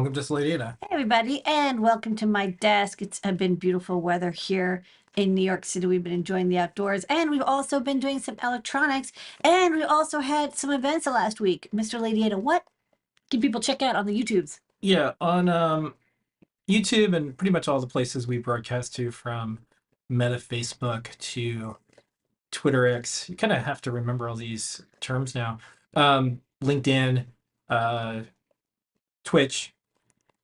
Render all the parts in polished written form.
welcome to Ladyada. Hey everybody, and welcome to my desk. It's been beautiful weather here in New York City. We've been enjoying the outdoors, and we've also been doing some electronics, and we also had some events the last week. Mr. Ladyada, what can people check out on the YouTubes? Yeah, on YouTube and pretty much all the places we broadcast to, from Meta Facebook to Twitter X. You kind of have to remember all these terms now. LinkedIn, uh, Twitch,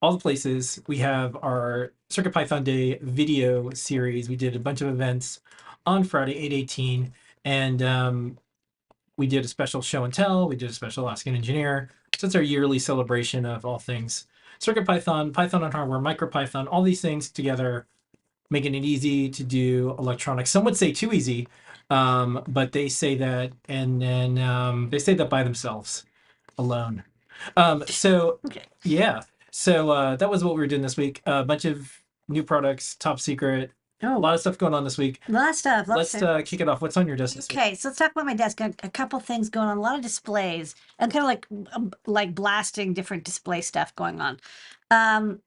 all the places. We have our CircuitPython Day video series. We did a bunch of events on Friday, 8/18, and we did a special show and tell. We did a special Ask an Engineer. So it's our yearly celebration of all things CircuitPython, Python on hardware, MicroPython, all these things together, making it easy to do electronics. Some would say too easy, but they say that, and then they say that by themselves, alone. So Okay. yeah, so that was what we were doing this week. A bunch of new products, top secret. A lot of stuff going on this week. A lot of stuff. Let's kick it off. What's on your desk this week? Okay, so let's talk about my desk. A couple things going on, a lot of displays, and kind of like blasting different display stuff going on.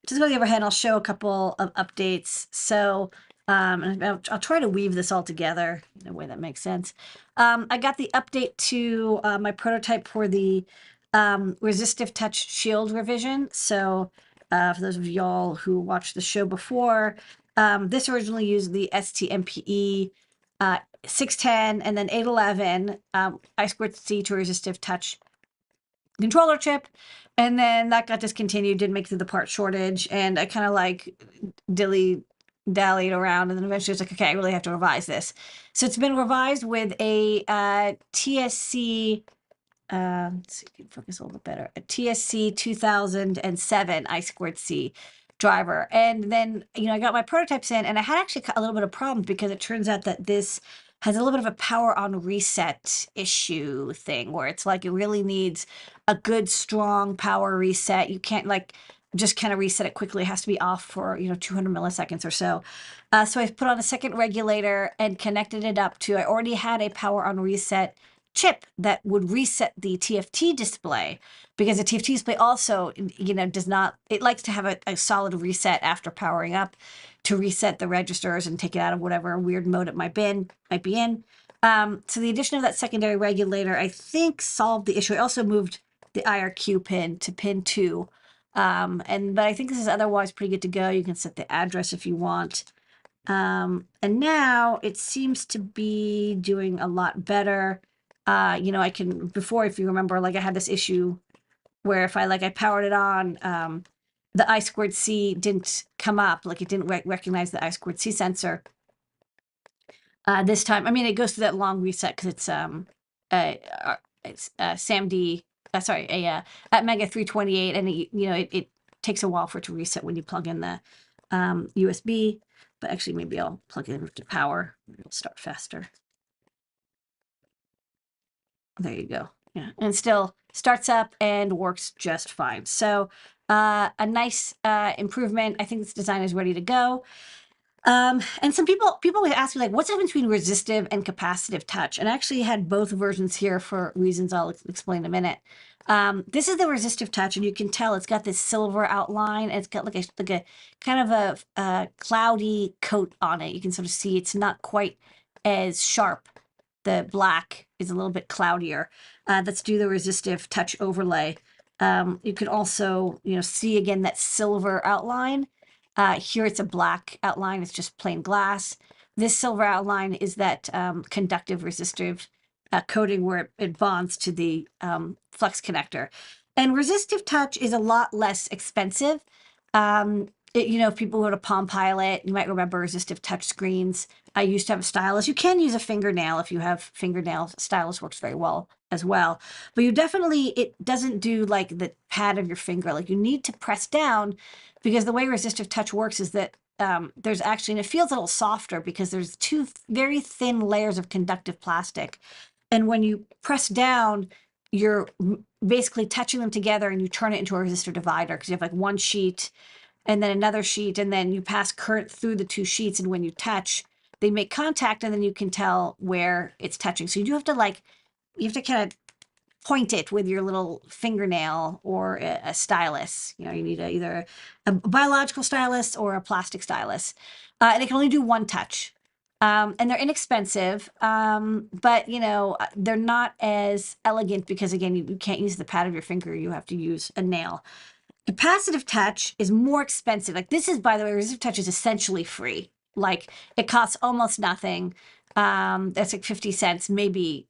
Just go overhead, I'll show a couple of updates. So, and I'll try to weave this all together in a way that makes sense. I got the update to my prototype for the resistive touch shield revision. So, for those of y'all who watched the show before, this originally used the STMPE 610 and then 811 I2C to resistive touch controller chip, and then that got discontinued, didn't make it through the part shortage, and I kind of like dilly-dallied around, and then eventually it's like, okay, I really have to revise this. So it's been revised with a TSC, let's see if you can focus a little bit better, a TSC 2007 I2C driver. And then, I got my prototypes in, and I had actually a little bit of problems because it turns out that this has a little bit of a power on reset issue thing where it's like it really needs a good strong power reset. You can't like just kind of reset it quickly. It has to be off for 200 milliseconds or so. So I put on a second regulator and connected it up to, I already had a power on reset chip that would reset the TFT display, because the TFT display also, does not, it likes to have a solid reset after powering up to reset the registers and take it out of whatever weird mode it might be in. So the addition of that secondary regulator, I think, solved the issue. I also moved the IRQ pin to pin 2. But I think this is otherwise pretty good to go. You can set the address if you want. And now it seems to be doing a lot better. I can, before, if you remember, like I had this issue where if I powered it on, the I2C didn't come up, like it didn't recognize the I2C sensor. This time, I mean, it goes through that long reset because it's SAMD, at Mega 328, and it takes a while for it to reset when you plug in the USB. But actually, maybe I'll plug it into power. It'll start faster. There you go. Yeah, and still starts up and works just fine. So a nice improvement. I think this design is ready to go. And some people would ask me, like, what's the difference between resistive and capacitive touch? And I actually had both versions here for reasons I'll explain in a minute. This is the resistive touch, and you can tell it's got this silver outline, and it's got like a kind of a cloudy coat on it. You can sort of see it's not quite as sharp. The black is a little bit cloudier. Let's do the resistive touch overlay. You can also, see again that silver outline. Here it's a black outline. It's just plain glass. This silver outline is that conductive resistive coating where it bonds to the flex connector. And resistive touch is a lot less expensive. If people go to Palm Pilot, you might remember resistive touch screens. I used to have a stylus. You can use a fingernail if you have fingernails. Stylus works very well as well. But it doesn't do like the pad of your finger. Like you need to press down, because the way resistive touch works is that there's actually, and it feels a little softer because there's 2 very thin layers of conductive plastic. And when you press down, you're basically touching them together and you turn it into a resistor divider, because you have like one sheet and then another sheet, and then you pass current through the 2 sheets, and when you touch, they make contact, and then you can tell where it's touching. So you do have to you have to kind of point it with your little fingernail or a stylus. You know, you need either a biological stylus or a plastic stylus. And it can only do one touch. And they're inexpensive, but you know, they're not as elegant because again, you can't use the pad of your finger. You have to use a nail. Capacitive touch is more expensive. Like this is, by the way, resistive touch is essentially free. Like it costs almost nothing. That's like 50 cents, maybe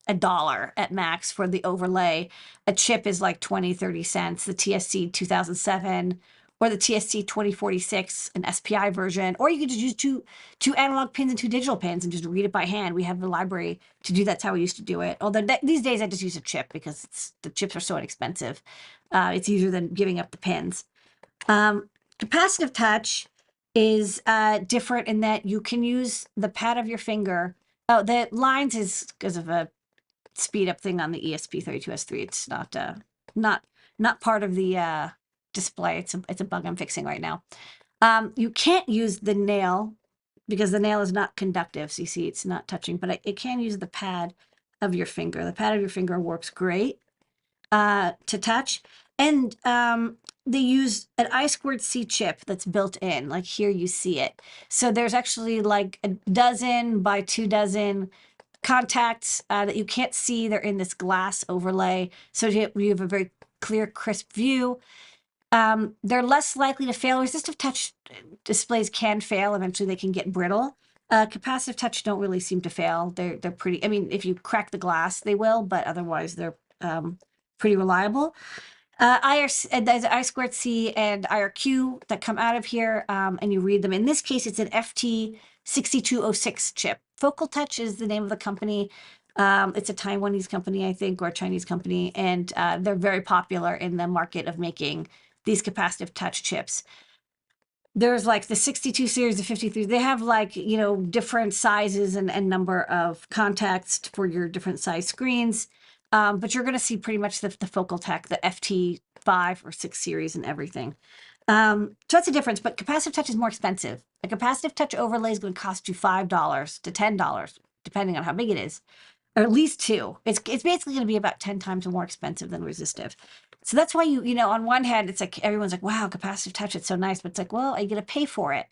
$1 at max for the overlay. A chip is like 20, 30 cents. The TSC 2007 or the TSC 2046, an SPI version, or you could just use two analog pins and two digital pins and just read it by hand. We have the library to do. That's how we used to do it. Although these days I just use a chip because the chips are so inexpensive. It's easier than giving up the pins. Capacitive touch is different in that you can use the pad of your finger. Oh, the lines is because of a speed up thing on the ESP32S3. It's not part of the display. It's a bug I'm fixing right now. You can't use the nail because the nail is not conductive. So you see it's not touching, but it can use the pad of your finger. The pad of your finger works great to touch. And they use an I2C chip that's built in. Like here you see it. So there's actually like a dozen by 2 dozen contacts that you can't see. They're in this glass overlay. So you have a very clear, crisp view. They're less likely to fail. Resistive touch displays can fail. Eventually they can get brittle. Capacitive touch don't really seem to fail. They're pretty, I mean, if you crack the glass, they will, but otherwise they're pretty reliable. There's I2C and IRQ that come out of here, and you read them. In this case, it's an FT6206 chip. Focal Touch is the name of the company. It's a Taiwanese company, I think, or a Chinese company, and they're very popular in the market of making these capacitive touch chips. There's like the 62 series, the 53. They have like, you know, different sizes and number of contacts for your different size screens. But you're going to see pretty much the Focal Tech, the FT5 or 6 series and everything. So that's a difference, but capacitive touch is more expensive. A capacitive touch overlay is going to cost you $5 to $10, depending on how big it is, or at least 2. It's basically going to be about 10 times more expensive than resistive. So that's why you know, on one hand, it's like everyone's like, wow, capacitive touch, it's so nice. But it's like, well, are you going to pay for it?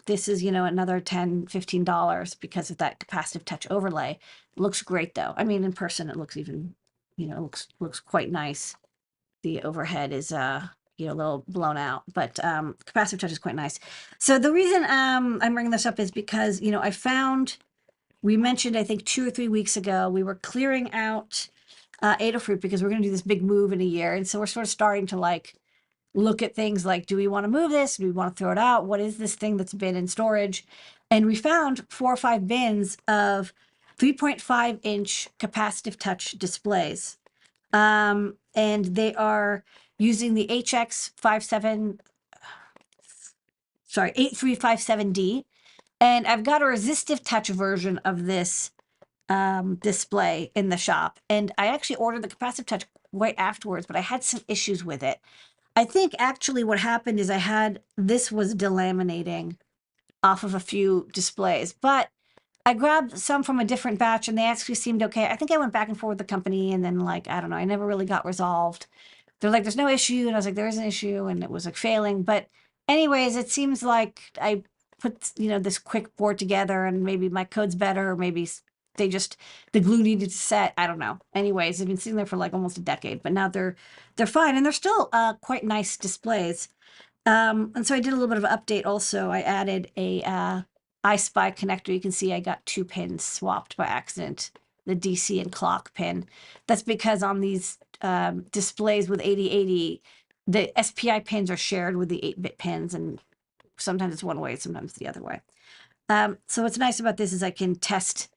This is, you know, another $10, $15 because of that capacitive touch overlay. It looks great though. I mean, in person, it looks even, you know, looks quite nice. The overhead is, you know, a little blown out, but capacitive touch is quite nice. So the reason I'm bringing this up is because, you know, I found, we mentioned, I think 2 or 3 weeks ago, we were clearing out Adafruit because we're going to do this big move in a year. And so we're sort of starting to like look at things like, do we want to move this? Do we want to throw it out? What is this thing that's been in storage? And we found 4 or 5 bins of 3.5-inch capacitive touch displays. And they are using the HX8357D. And I've got a resistive touch version of this display in the shop. And I actually ordered the capacitive touch right afterwards, but I had some issues with it. I think actually what happened is this was delaminating off of a few displays, but I grabbed some from a different batch and they actually seemed okay. I think I went back and forth with the company and then like, I don't know, I never really got resolved. They're like, there's no issue. And I was like, there is an issue. And it was like failing. But anyways, it seems like I put, you know, this quick board together and maybe my code's better, or maybe the glue needed to set. I don't know. Anyways, they've been sitting there for like almost a decade, but now they're fine. And they're still quite nice displays. And so I did a little bit of an update also. I added a EYESPI connector. You can see I got 2 pins swapped by accident, the DC and clock pin. That's because on these displays with 8080, the SPI pins are shared with the 8-bit pins, and sometimes it's one way, sometimes the other way. So what's nice about this is I can test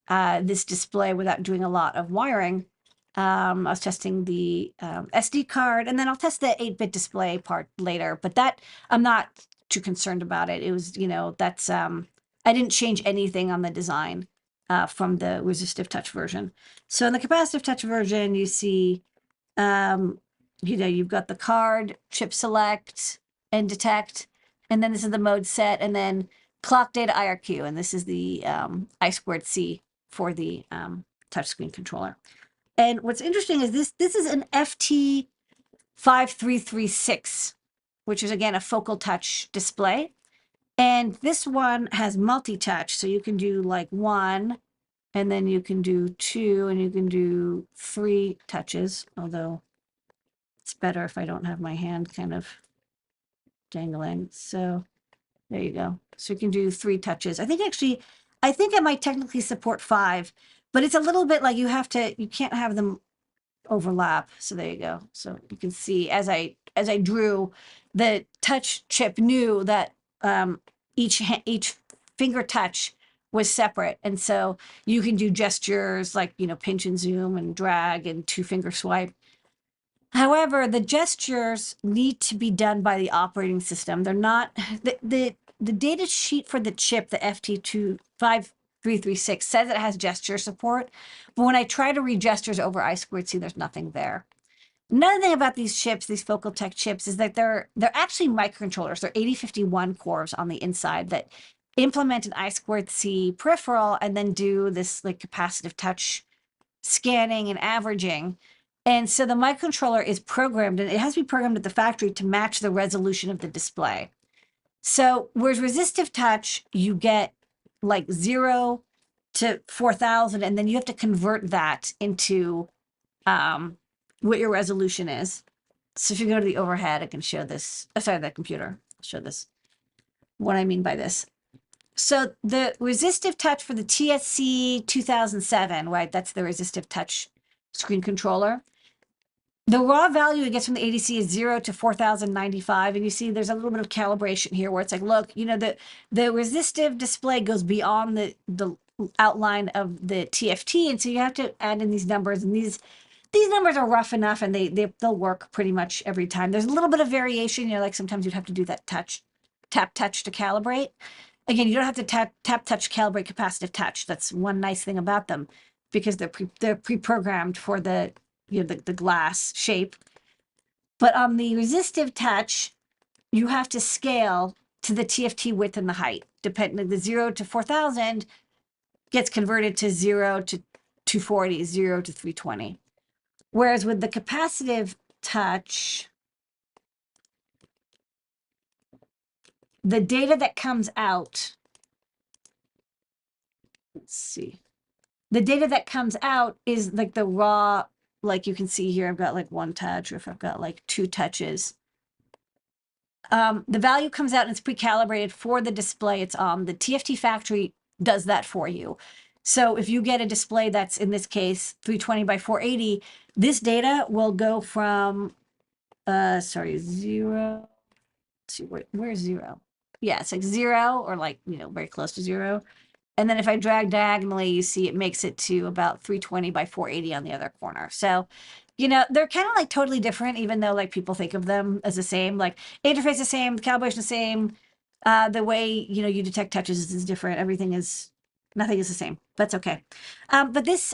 this display without doing a lot of wiring. I was testing the SD card, and then I'll test the 8-bit display part later, but that I'm not too concerned about it. It was, you know, that's, I didn't change anything on the design from the resistive touch version. So in the capacitive touch version, you see, you know, you've got the card, chip select, and detect, and then this is the mode set, and then clock data IRQ, and this is the I2C for the touchscreen controller. And what's interesting is this is an FT 5336, which is again a focal touch display. And this one has multi-touch, so you can do like 1, and then you can do 2, and you can do 3 touches, although it's better if I don't have my hand kind of dangling. So there you go. So you can do 3 touches. I think I might technically support 5, but it's a little bit like you can't have them overlap. So there you go. So you can see as I drew, the touch chip knew that each finger touch was separate, and so you can do gestures like pinch and zoom and drag and 2-finger swipe. However, the gestures need to be done by the operating system. They're not the data sheet for the chip, the FT5336 says it has gesture support, but when I try to read gestures over I2C, there's nothing there. Another thing about these chips, these focal tech chips, is that they're actually microcontrollers. They're 8051 cores on the inside that implement an I2C peripheral and then do this like capacitive touch scanning and averaging. And so the microcontroller is programmed, and it has to be programmed at the factory to match the resolution of the display. So whereas resistive touch, you get like 0 to 4000, and then you have to convert that into what your resolution is. So if you go to the overhead, I can show this. Oh, sorry, the computer. I'll show this. What I mean by this. So the resistive touch for the TSC 2007, right? That's the resistive touch screen controller. The raw value it gets from the ADC is 0 to 4095. And you see there's a little bit of calibration here where it's like, look, the resistive display goes beyond the outline of the TFT. And so you have to add in these numbers, and these numbers are rough enough, and they'll work pretty much every time. There's a little bit of variation, like sometimes you'd have to do that tap touch to calibrate. Again, you don't have to tap touch calibrate capacitive touch. That's one nice thing about them, because they're pre-programmed for the the glass shape. But on the resistive touch, you have to scale to the TFT width and the height. Depending, the 0 to 4000 gets converted to 0 to 240, 0 to 320. Whereas with the capacitive touch, the data that comes out, let's see, the data that comes out is like the raw, like you can see here, I've got like 1 touch, or if I've got like 2 touches. The value comes out and it's pre-calibrated for the display it's on. The TFT factory does that for you. So if you get a display that's, in this case, 320 by 480, this data will go from, 0. Let's see, where's 0? Yeah, it's like 0, or like, very close to 0. And then if I drag diagonally, you see it makes it to about 320 by 480 on the other corner. So, they're kind of like totally different, even though like people think of them as the same. Like interface the same, the calibration the same. The way, you detect touches is different. Nothing is the same. That's okay. But this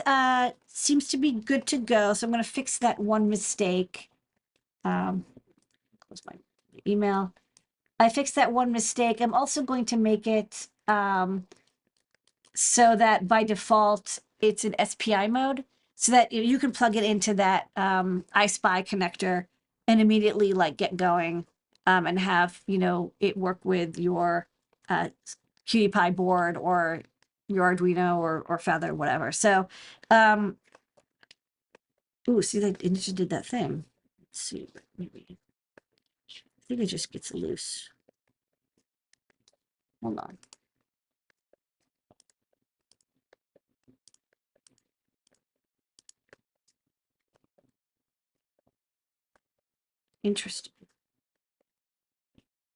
seems to be good to go. So I'm going to fix that one mistake. Close my email. I fixed that one mistake. I'm also going to make it so that by default it's in SPI mode, so that you can plug it into that EYESPI connector and immediately like get going and have it work with your QT Py board or your Arduino or Feather, whatever. So see, it just did that thing. Let's see, maybe I think it just gets loose. Hold on. Interesting.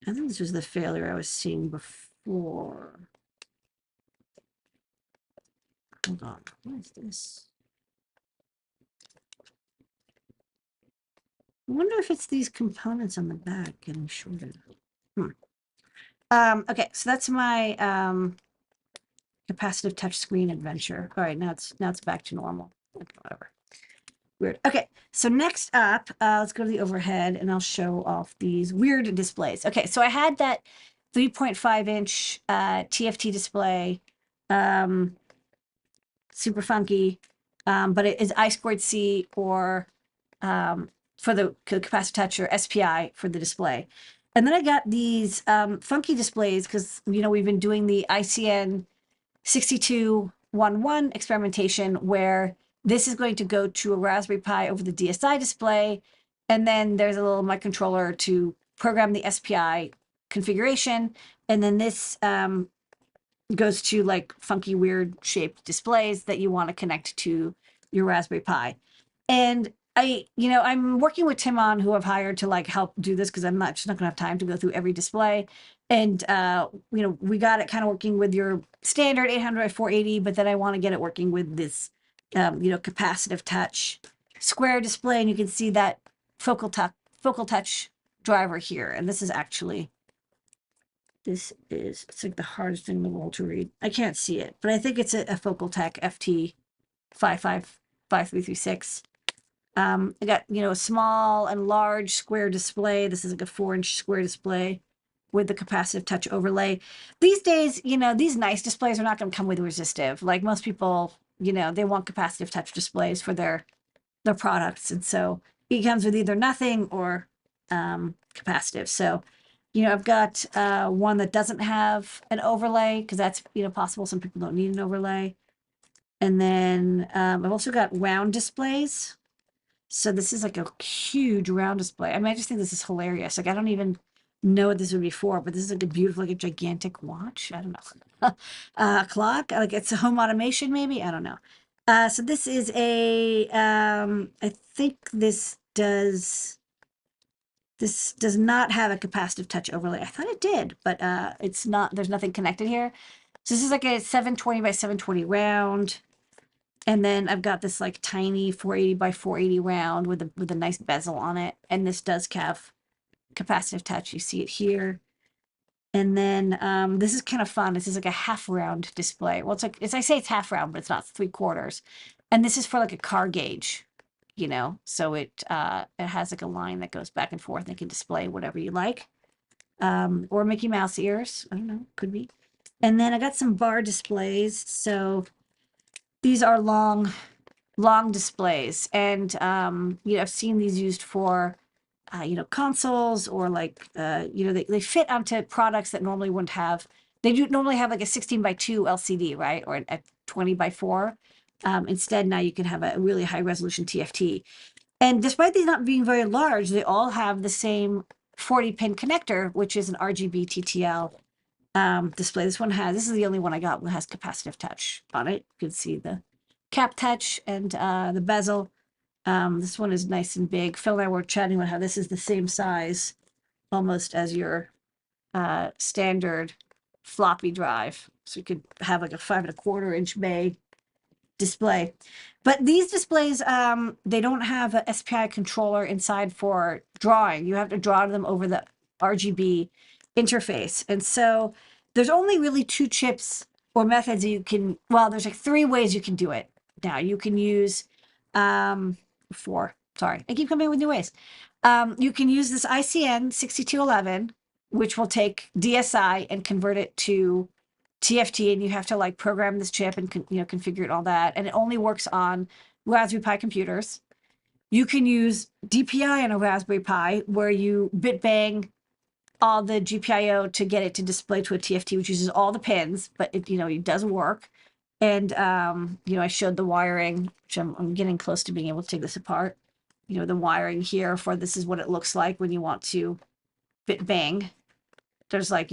I think this was the failure I was seeing before. Hold on. What is this? I wonder if it's these components on the back getting shorter. Okay, so that's my capacitive touchscreen adventure. All right, now it's back to normal. Whatever. Weird. Okay, so next up, let's go to the overhead, and I'll show off these weird displays. Okay, so I had that 3.5-inch TFT display, super funky. but it is I squared C or for the capacitive touch or SPI for the display. And then I got these funky displays because, you know, we've been doing the ICN 6211 experimentation where this is going to go to a Raspberry Pi over the DSI display. And then there's a little microcontroller to program the SPI configuration. And then this goes to like funky, weird shaped displays that you want to connect to your Raspberry Pi. And I'm working with Tim on who I've hired to like help do this because I'm just not gonna have time to go through every display. And we got it kind of working with your standard 800 by 480, but then I want to get it working with this, capacitive touch square display, and you can see that focal touch driver here. And this is it's like the hardest thing in the world to read. I can't see it, but I think it's a Focal Tech FT 555336. I got, a small and large square display. This is like a 4-inch square display with the capacitive touch overlay. These days, these nice displays are not going to come with resistive. Like most people, they want capacitive touch displays for their products. And so it comes with either nothing or capacitive. So, I've got one that doesn't have an overlay because that's, possible. Some people don't need an overlay. And then I've also got round displays. So this is like a huge round display. I mean, I just think this is hilarious. Like, I don't even know what this would be for, but this is like a beautiful, like a gigantic watch. I don't know. Clock, like it's a home automation, maybe. I don't know. So this is I think this does not have a capacitive touch overlay. I thought it did, but it's not, there's nothing connected here. So this is like a 720 by 720 round. And then I've got this like tiny 480 by 480 round with a nice bezel on it. And this does have capacitive touch. You see it here. And then this is kind of fun. This is like a half round display. Well, I say it's half round, but it's not, it's 3/4. And this is for like a car gauge, so it has like a line that goes back and forth and can display whatever you like. Or Mickey Mouse ears. I don't know, could be. And then I got some bar displays. So these are long displays, and I've seen these used for consoles or like they fit onto products that normally wouldn't have. They do normally have like a 16 by 2 LCD, right, or a 20 by 4. Instead, now you can have a really high resolution TFT. And despite these not being very large, they all have the same 40 pin connector, which is an RGB TTL display. This is the only one I got that has capacitive touch on it. You can see the cap touch and the bezel. This one is nice and big. Phil and I were chatting about how this is the same size almost as your standard floppy drive. So you could have like a 5.25-inch bay display. But these displays, they don't have a SPI controller inside for drawing. You have to draw them over the RGB interface. And so there's only really 2 chips or methods you can, well, there's like 3 ways you can do it. Now you can use 4. Sorry, I keep coming with new ways. You can use this ICN 6211, which will take DSI and convert it to TFT, and you have to like program this chip and configure it and all that, and it only works on Raspberry Pi computers. You can use DPI on a Raspberry Pi, where you bit bang all the GPIO to get it to display to a TFT, which uses all the pins, but it does work. And I showed the wiring, which I'm getting close to being able to take this apart. The wiring here for this is what it looks like when you want to bit bang. There's like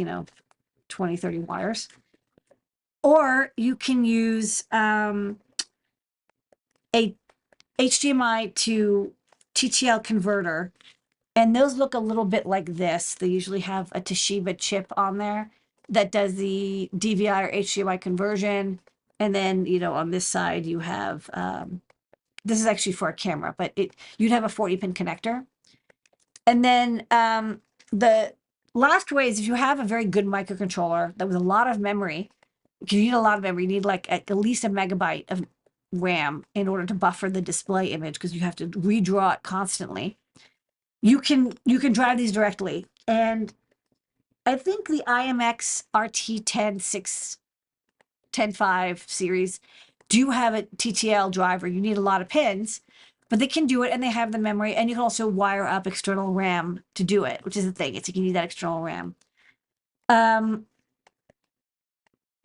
20, 30 wires. Or you can use a HDMI to TTL converter, and those look a little bit like this. They usually have a Toshiba chip on there that does the DVI or HDMI conversion. And then, on this side, you have, this is actually for a camera, but you'd have a 40-pin connector. And then the last way is if you have a very good microcontroller that with a lot of memory, you need a lot of memory. You need like at least 1 megabyte of RAM in order to buffer the display image because you have to redraw it constantly. You can drive these directly. And I think the IMX RT 105 series do have a TTL driver. You need a lot of pins, but they can do it and they have the memory, and you can also wire up external RAM to do it, which is the thing. It's like you need that external RAM.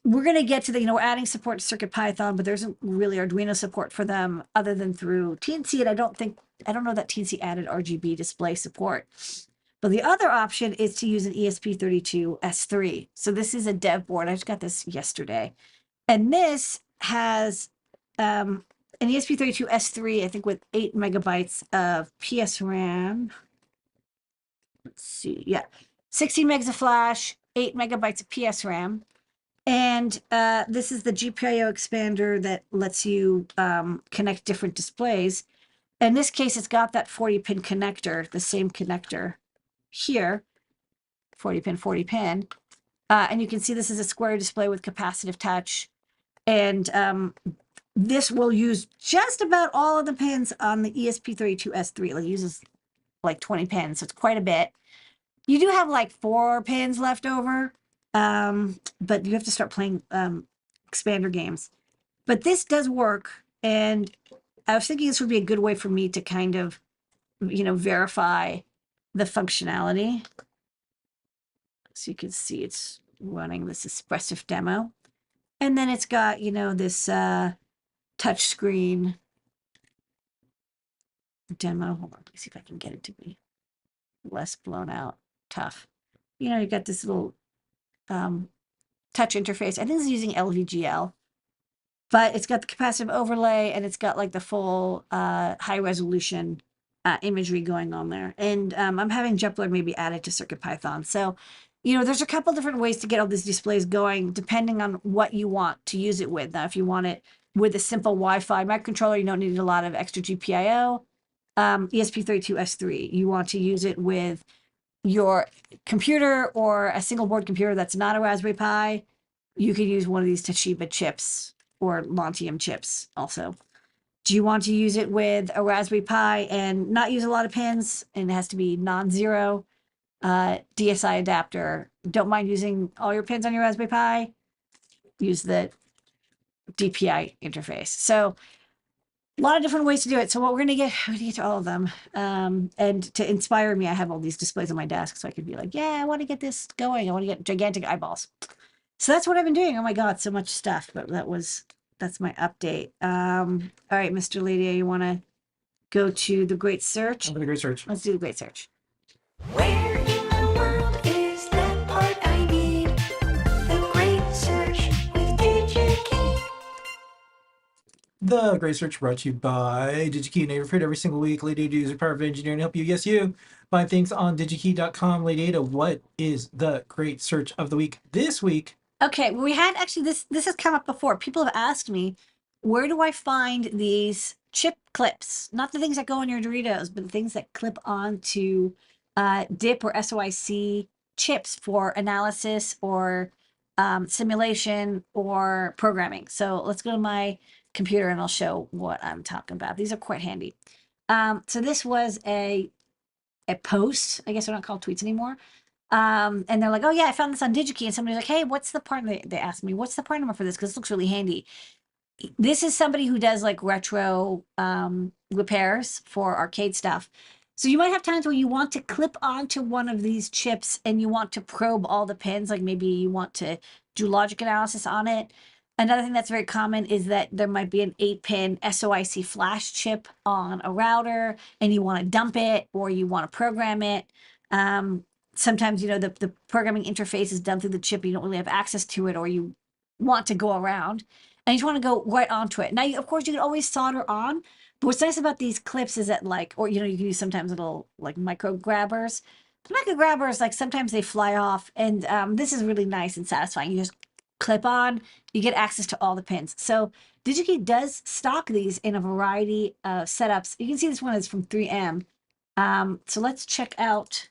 We're going to get to the, we're adding support to CircuitPython, but there isn't really Arduino support for them other than through TNC. And I don't know that TNC added RGB display support. But the other option is to use an ESP32S3. So this is a dev board. I just got this yesterday. And this has an ESP32S3, I think with 8 megabytes of PSRAM. Let's see. Yeah. 16 megs of flash, 8 megabytes of PSRAM. And this is the GPIO expander that lets you connect different displays. In this case, it's got that 40-pin connector, the same connector here, 40-pin, 40-pin. And you can see this is a square display with capacitive touch. And this will use just about all of the pins on the ESP32S3. It uses like 20 pins, so it's quite a bit. You do have like 4 pins left over, but you have to start playing expander games. But this does work, and I was thinking this would be a good way for me to kind of, verify the functionality. So you can see it's running this expressive demo. And then it's got, this touch screen demo. Hold on, let me see if I can get it to be less blown out. Tough. You got this little touch interface. I think it's using LVGL, but it's got the capacitive overlay and it's got like the full high resolution imagery going on there. And I'm having Jepler maybe added to CircuitPython. So, there's a couple different ways to get all these displays going depending on what you want to use it with. Now, if you want it with a simple Wi-Fi microcontroller, you don't need a lot of extra GPIO. ESP32S3, you want to use it with your computer or a single board computer that's not a Raspberry Pi, you could use one of these Toshiba chips or Lontium chips also. Do you want to use it with a Raspberry Pi and not use a lot of pins, and it has to be non-zero DSI adapter? Don't mind using all your pins on your Raspberry Pi, use the DPI interface. So a lot of different ways to do it. So what we're gonna get to all of them. And to inspire me, I have all these displays on my desk, so I could be like, yeah, I want to get this going. I want to get gigantic eyeballs. So that's what I've been doing. Oh my God, so much stuff. But that's my update. All right, Mr. Ladyada, you want to go to the great search? Over the great search. Let's do the great search. Where in the world is that part I need? The Great Search with DigiKey. The Great Search brought to you by DigiKey, Neighborhood. Every single week, Ladyada uses the power of engineering to help you, yes, you, find things on digikey.com. Ladyada, what is the Great Search of the week this week? Okay, well, we had actually this has come up before. People have asked me, where do I find these chip clips? Not the things that go on your Doritos, but the things that clip onto DIP or SOIC chips for analysis or simulation or programming. So let's go to my computer and I'll show what I'm talking about. These are quite handy. So this was a post. I guess they're not called tweets anymore. And they're like, oh yeah, I found this on DigiKey. And somebody's like, hey, what's the part? They asked me, what's the part number for this? Because this looks really handy. This is somebody who does like retro repairs for arcade stuff. So you might have times where you want to clip onto one of these chips and you want to probe all the pins, like maybe you want to do logic analysis on it. Another thing that's very common is that there might be an 8-pin SOIC flash chip on a router and you want to dump it or you want to program it. Sometimes, the programming interface is done through the chip. You don't really have access to it or you want to go around and you just want to go right onto it. Now, of course, you can always solder on. But what's nice about these clips is that you can use sometimes little like micro grabbers. The micro grabbers, like sometimes they fly off, and this is really nice and satisfying. You just clip on, you get access to all the pins. So DigiKey does stock these in a variety of setups. You can see this one is from 3M. So let's check out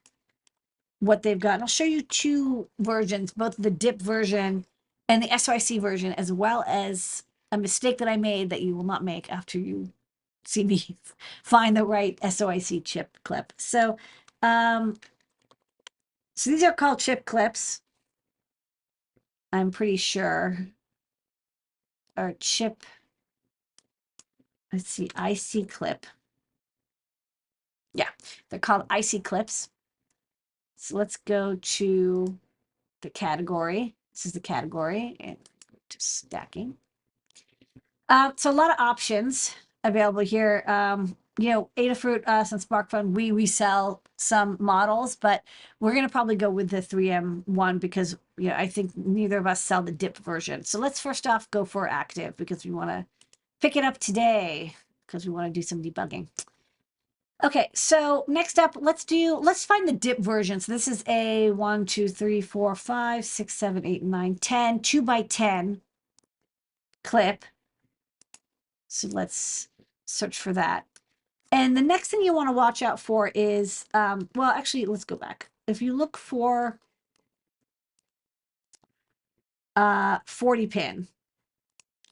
what they've got. And I'll show you 2 versions, both the DIP version and the SOIC version, as well as a mistake that I made that you will not make after you see me find the right SOIC chip clip. So, so these are called chip clips. I'm pretty sure, or chip let's see, IC clip. Yeah, they're called IC clips. So let's go to the category. This is the category and to stacking. So a lot of options available here. You know, Adafruit, us and Smartphone, we resell some models, but we're going to probably go with the 3M one because, you know, I think neither of us sell the dip version. So let's first off go for active because we want to pick it up today because we want to do some debugging. Okay, so next up, let's find the dip version. So this is a 1, 2, 3, 4, 5, 6, 7, 8, 9, 10, 2x10 clip. So let's search for that. And the next thing you want to watch out for is, well, actually, let's go back. If you look for 40 pin,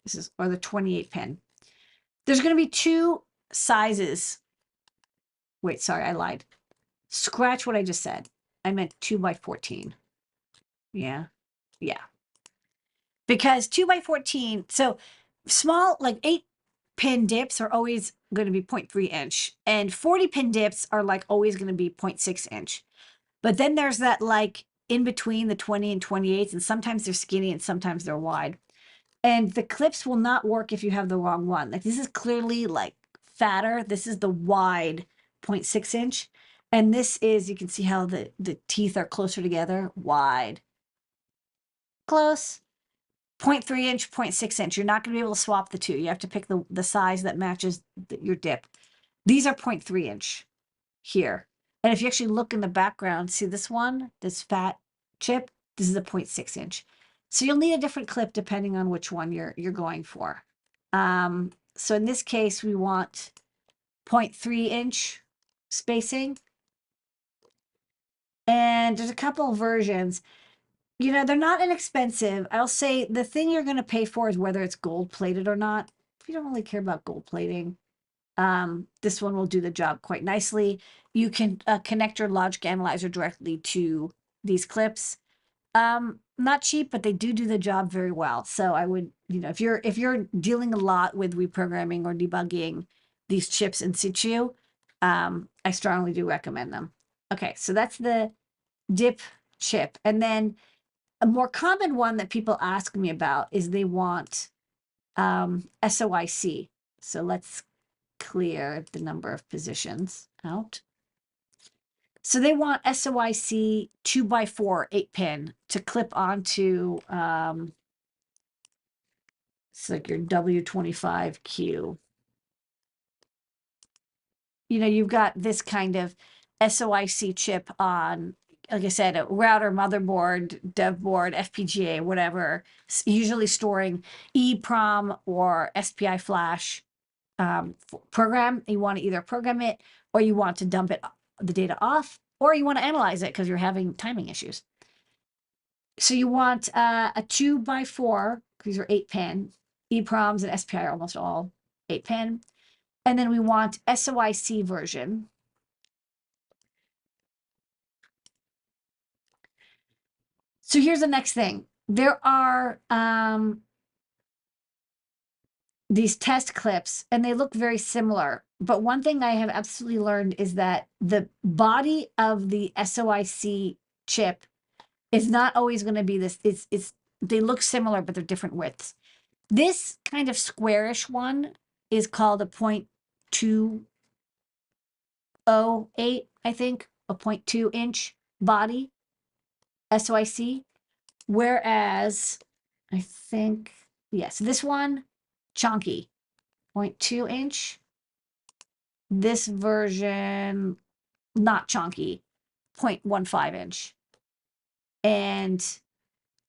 this is, or the 28 pin, there's going to be two sizes. Wait, sorry, I lied. Scratch what I just said. I meant 2x14. Yeah. Yeah. Because 2x14, so small, like 8 pin dips are always going to be 0.3 inch, and 40 pin dips are like always going to be 0.6 inch. But then there's that like in between the 20 and 28s, and sometimes they're skinny and sometimes they're wide. And the clips will not work if you have the wrong one. Like this is clearly like fatter. This is the wide 0.6 inch. And this is, you can see how the teeth are closer together, wide. Close. 0.3 inch, 0.6 inch. You're not going to be able to swap the two. You have to pick the size that matches your dip. These are 0.3 inch here. And if you actually look in the background, see this one, this fat chip, this is a 0.6 inch. So you'll need a different clip depending on which one you're going for. So in this case, we want 0.3 inch spacing. And there's a couple of versions. You know, they're not inexpensive. I'll say the thing you're going to pay for is whether it's gold plated or not. If you don't really care about gold plating, this one will do the job quite nicely. You can connect your logic analyzer directly to these clips. Not cheap, but they do the job very well. So I would, you know, if you're dealing a lot with reprogramming or debugging these chips in situ, I strongly do recommend them. Okay, so that's the dip chip. And then a more common one that people ask me about is they want SOIC. So let's clear the number of positions out. So they want SOIC 2x4 8 pin to clip onto it's like your W25Q. You know, you've got this kind of SOIC chip on, like I said, a router, motherboard, dev board, FPGA, whatever, usually storing EEPROM or SPI flash program. You want to either program it or you want to dump it, the data off, or you want to analyze it because you're having timing issues. So you want a 2x4, these are 8 pin. EEPROMs and SPI are almost all 8 pin. And then we want SOIC version. So here's the next thing. There are these test clips, and they look very similar. But one thing I have absolutely learned is that the body of the SOIC chip is not always going to be this. They look similar, but they're different widths. This kind of squarish one is called a 0.208, I think, a 0.2 inch body SOIC. Whereas I think, yes, this one, chunky, 0.2 inch. This version, not chunky, 0.15 inch. And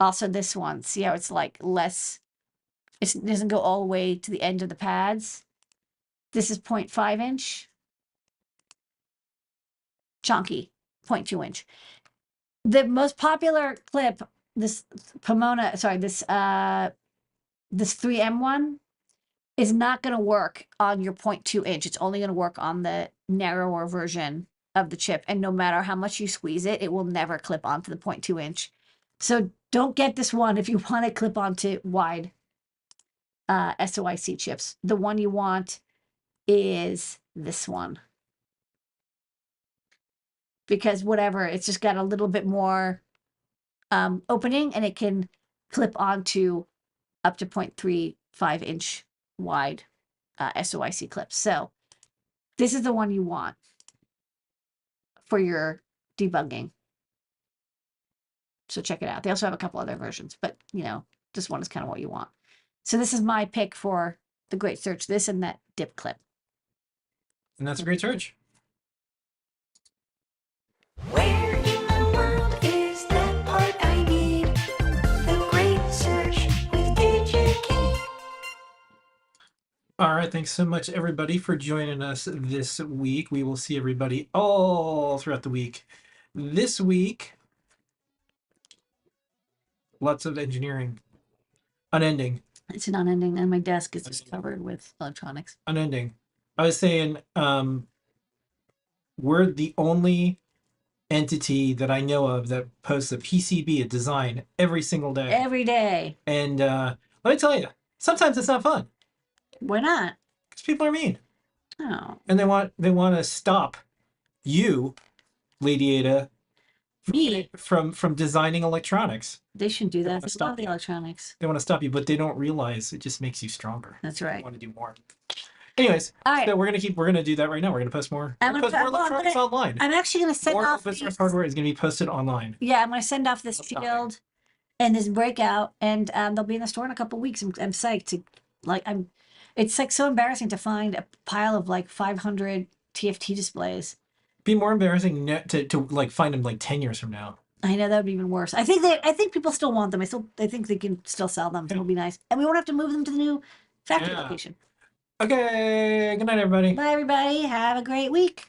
also this one, see how it's like less, it doesn't go all the way to the end of the pads. This is 0.5 inch. Chunky, 0.2 inch. The most popular clip, this Pomona, sorry, this 3M one, is not going to work on your 0.2 inch. It's only going to work on the narrower version of the chip. And no matter how much you squeeze it, it will never clip onto the 0.2 inch. So don't get this one if you want to clip onto wide SOIC chips. The one you want is this one. Because whatever, it's just got a little bit more opening, and it can clip onto up to 0.35 inch wide SOIC clips. So this is the one you want for your debugging. So check it out. They also have a couple other versions, but you know, this one is kind of what you want. So this is my pick for the great search, this and that dip clip. And that's a great search. Where in the world is that part I need? The great search with DigiKey. All right, thanks so much, everybody, for joining us this week. We will see everybody all throughout the week. This week, lots of engineering. Unending. It's an unending, and my desk is just covered with electronics. Unending. I was saying, we're the only entity that I know of that posts a PCB, a design, every single day. Every day. And let me tell you, sometimes it's not fun Why not? because people are mean Oh, and they want to stop you, Ladyada, me. from designing electronics. They shouldn't do that. wanna They stop love the you. electronics. They want to stop you, but they don't realize it just makes you stronger. That's They right. want to do more. Anyways, All right. so we're gonna do that right now. We're gonna post more. I'm We're gonna gonna post more well, I'm electronics online. I'm actually going to send More off open source these. hardware is gonna be posted online. Yeah, I'm going to send off this Sometime. shield and this breakout, and they'll be in the store in a couple weeks. I'm psyched to it's like so embarrassing to find a pile of like 500 TFT displays. Be more embarrassing to like find them like 10 years from now. I know that would be even worse. I think people still want them. I think they can still sell them. It'll be nice, and we won't have to move them to the new factory Yeah. location. Okay, good night, everybody. Bye, everybody. Have a great week.